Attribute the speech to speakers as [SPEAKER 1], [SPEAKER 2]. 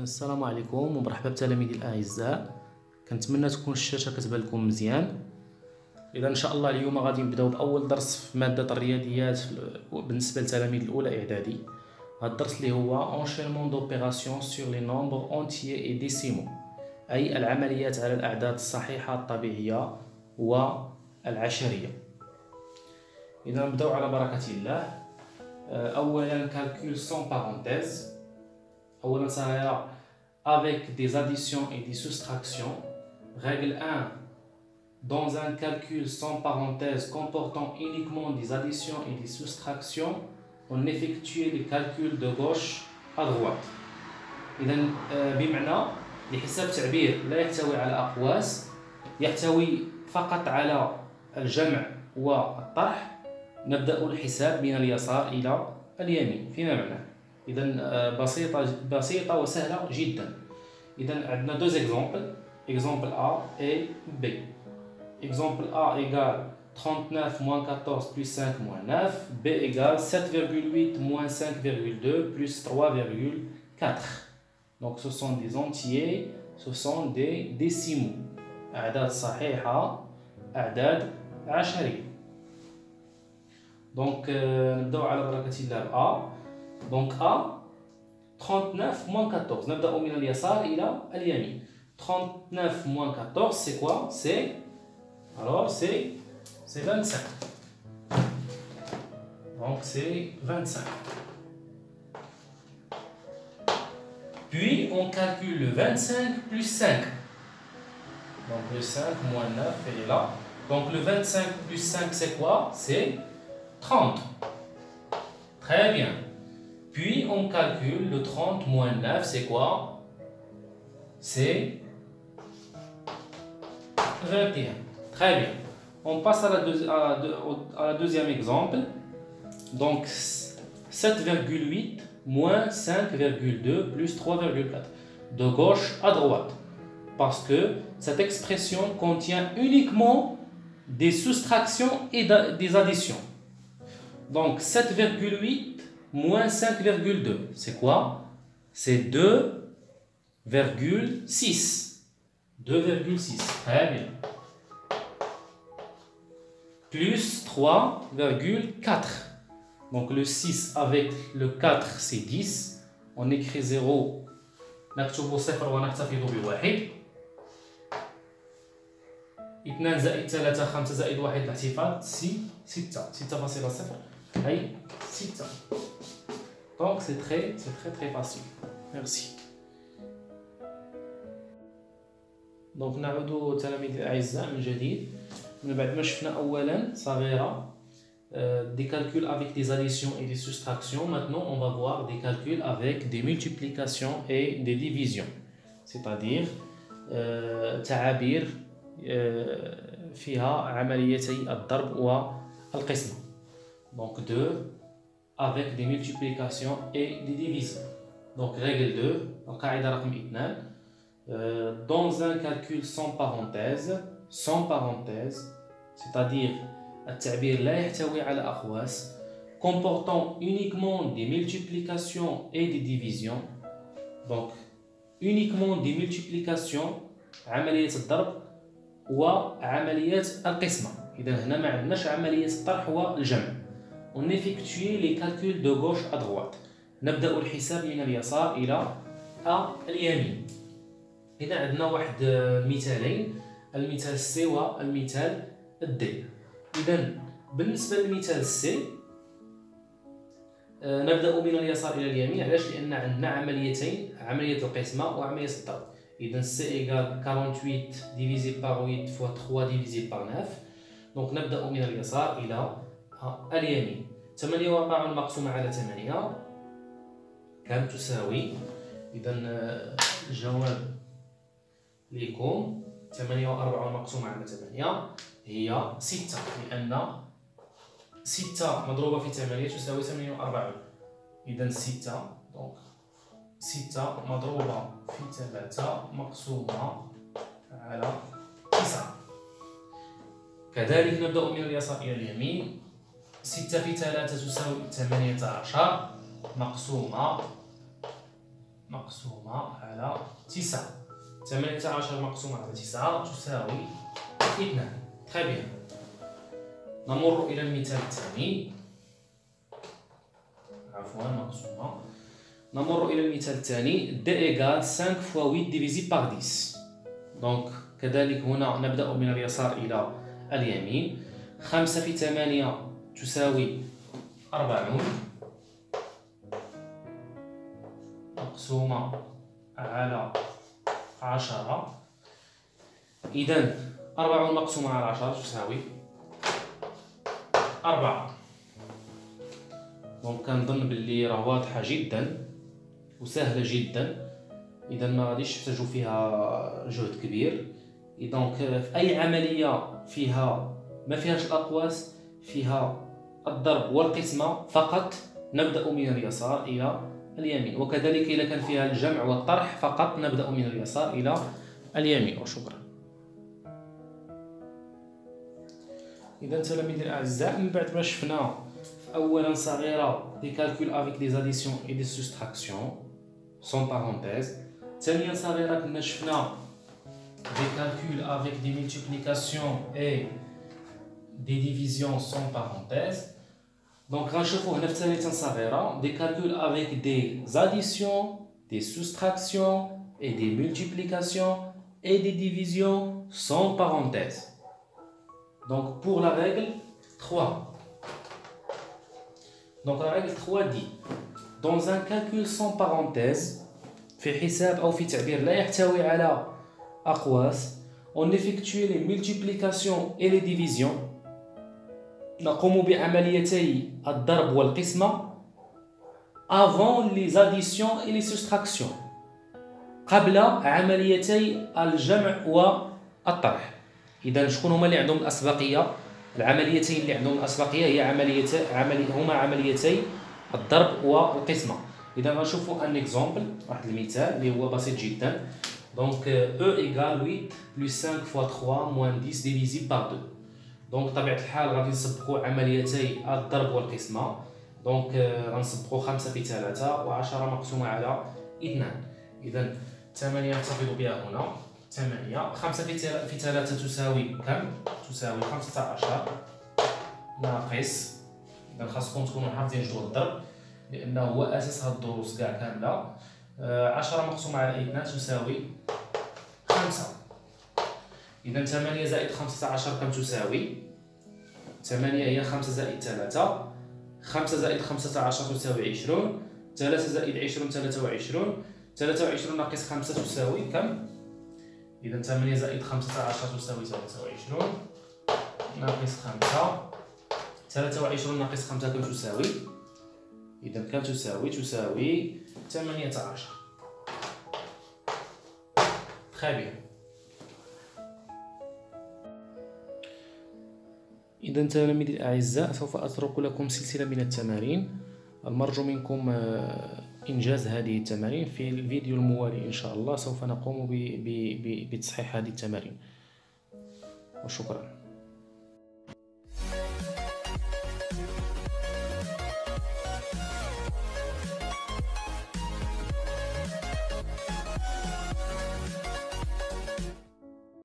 [SPEAKER 1] السلام عليكم ومرحبا بتلاميذي الاعزاء. كنتمنى تكون الشاشه كتبان لكم مزيان. اذا ان شاء الله اليوم غادي نبداو باول درس في ماده الرياضيات بالنسبه للتلاميذ الاولى اعدادي. هذا الدرس اللي هو enchaînement d'opérations sur les nombres entiers et décimaux، اي العمليات على الاعداد الصحيحه الطبيعيه والعشريه. اذا نبداو على بركه الله. اولا calcul sans parenthèse. أولا سنرى avec des additions et des soustractions. Règle 1. Dans un calcul sans parenthèse comportant uniquement des additions et des soustractions, on effectue les calculs de gauche à droite. إذا بمعنى لحساب تعبير لا يحتوي على أقواس، يحتوي فقط على الجمع والطرح، نبدأ الحساب من اليسار إلى اليمين. فيما معنى إذا بسيطة وسهلة جدا. إذا عندنا deux exemples. Exemple A et B. Exemple A égale 39 moins 14 plus 5 moins 9. B égale 7,8 moins 5,2 plus 3,4. Donc ce sont des entiers, ce sont des décimaux. أعداد صحيحة، أعداد عشرية. Donc نبدأ على بركة الله A. Donc A 39 moins 14. نبدأ من اليسار إلى اليمين. 39 moins 14 c'est quoi? C'est 25. Donc c'est 25. Puis on calcule le 25 plus 5. Donc le 5 moins 9 elle est là. Donc le 25 plus 5 c'est quoi? C'est 30. Très bien. Puis on calcule le 30 moins 9, c'est quoi? C'est 21. Très bien. On passe à la deuxième exemple. Donc 7,8 moins 5,2 plus 3,4. De gauche à droite. Parce que cette expression contient uniquement des soustractions et des additions. Donc 7,8 moins 5,2, c'est quoi? C'est 2,6. 2,6, très bien. Plus 3,4. Donc le 6 avec le 4 c'est 10. On écrit 0. نكتب 0 ونحتفظ بواحد. 2 زائد 3 5 زائد 1 الاحتفاظ 6. 6.0 أي 6. Donc c'est très facile. Merci. Donc نعود تلاميذ الأعزاء من جديد. من بعد ما شفنا أولا صغيرة des calculs avec des additions et des soustractions. Maintenant on va voir des calculs avec des multiplications et des divisions. C'est-à-dire تعابير فيها عمليتي الضرب والقسمة. Donc 2 avec des multiplications et des divisions. Donc règle 2, القاعدة رقم 2. Dans un calcul sans parenthèse, c'est-à-dire التعبير لا يحتوي على أقواس, comportant uniquement des multiplications et des divisions. Donc uniquement des multiplications, عملية الضرب وعملية القسمة. إذا هنا ما عندناش عملية الطرح والجمع. On effectue les calculs de gauche à droite. نبدأ الحساب من اليسار إلى اليمين. إذا عندنا واحد المثالين، المثال C والمثال D. إذا بالنسبة للمثال C نبدأ من اليسار إلى اليمين. علاش؟ لأن عندنا عمليتين، عملية القسمة وعملية الضرب. إذا C égale 48 divisé par 8 fois 3 divisé par 9. Donc نبدأ من اليسار إلى اليمين. 48 مقسومة على 8 كم تساوي؟ إذا الجواب ليكم 48 مقسومة على 8 هي 6، لأن 6 مضروبة في 8 تساوي 48. إذا 6 دونك 6 مضروبة في 3 مقسومة على 9. كذلك نبدأ من اليسار إلى اليمين. 6 في 3 تساوي 18 مقسومة مقسومة على 9. 18 مقسومة على 9 تساوي 2. تخي بيان. نمر إلى المثال الثاني. عفوا مقسومة. نمر إلى المثال الثاني. d égale 5 fois 8 divisé par 10. دونك كذلك هنا نبدأ من اليسار إلى اليمين. 5 في 8 تساوي 40 مقسومة على 10. إذن 40 مقسومة على 10 تساوي 4. دونك كنظن بلي راه واضحة جدا وسهلة جدا، إذا ما غاديش تحتاجو فيها جهد كبير. دونك في أي عملية فيها ما فيهاش الأقواس، فيها الضرب والقسمة فقط، نبدأ من اليسار إلى اليمين، وكذلك إذا كان فيها الجمع والطرح فقط نبدأ من اليسار إلى اليمين. وشكرا. إذا تلاميذي الأعزاء، من بعد ما شفنا أولا صغيرة دي كالكول افيك دي زاديسيون اي دي سوستراكسيون سون بارونتيز، ثانيا صغيرة كنا شفنا دي كالكول افيك دي مولتيبليكاسيون اي دي ديفيزيون سون بارونتيز. دونك غنشوفو هنا في ثالثا صغيرة دي كالكول افيك دي زاديسيون دي سوستراكسيون اي دي مولتيبليكاسيون اي دي ديفيزيون سون بارونتيز. Donc pour la règle 3. Donc la règle 3 dit dans un calcul sans parenthèse في حساب أو في تعبير لا يحتوي على أقواس on effectue les multiplications et les divisions. نقوم بعمليتي الضرب والقسمة avant les additions et les soustractions، قبل عمليتي الجمع والطرح. إذا شكون هما اللي عندهم الأسبقية؟ العمليتين اللي عندهم الأسبقية هي هما عمليتي الضرب والقسمة. إذا غنشوفوا ان اكزومبل، واحد المثال اللي هو بسيط جدا. دونك E égale 8 plus 5 fois 3 moins 10 divisé par 2. دونك بطبيعة الحال غادي نسبقوا عمليتي الضرب والقسمة. دونك غنسبقوا 5 في 3 و10 مقسومة على 2. إذا 8 نحتفظ بها هنا. 8 5 في 3 تساوي كم؟ تساوي 15 ناقص. إذا خاصكم تكونوا حافظين جدول الضرب لأنه هو أساس هاد الدروس كاع كاملة. 10 مقسومة على 2 تساوي 5. إذا 8 زائد 15 كم تساوي؟ 8 هي 5 زائد 3. 5 زائد 15 تساوي 20. 3 زائد 20 23. 23 ناقص 5 تساوي كم؟ إذا 8 زائد 15 تساوي 23 ناقص 5. 23 ناقص 5 كم تساوي؟ إذا كم تساوي 18. Très bien. إذا تلاميذي الأعزاء، سوف أترك لكم سلسلة من التمارين، المرجو منكم إنجاز هذه التمارين. في الفيديو الموالي إن شاء الله سوف نقوم بتصحيح هذه التمارين. وشكرا.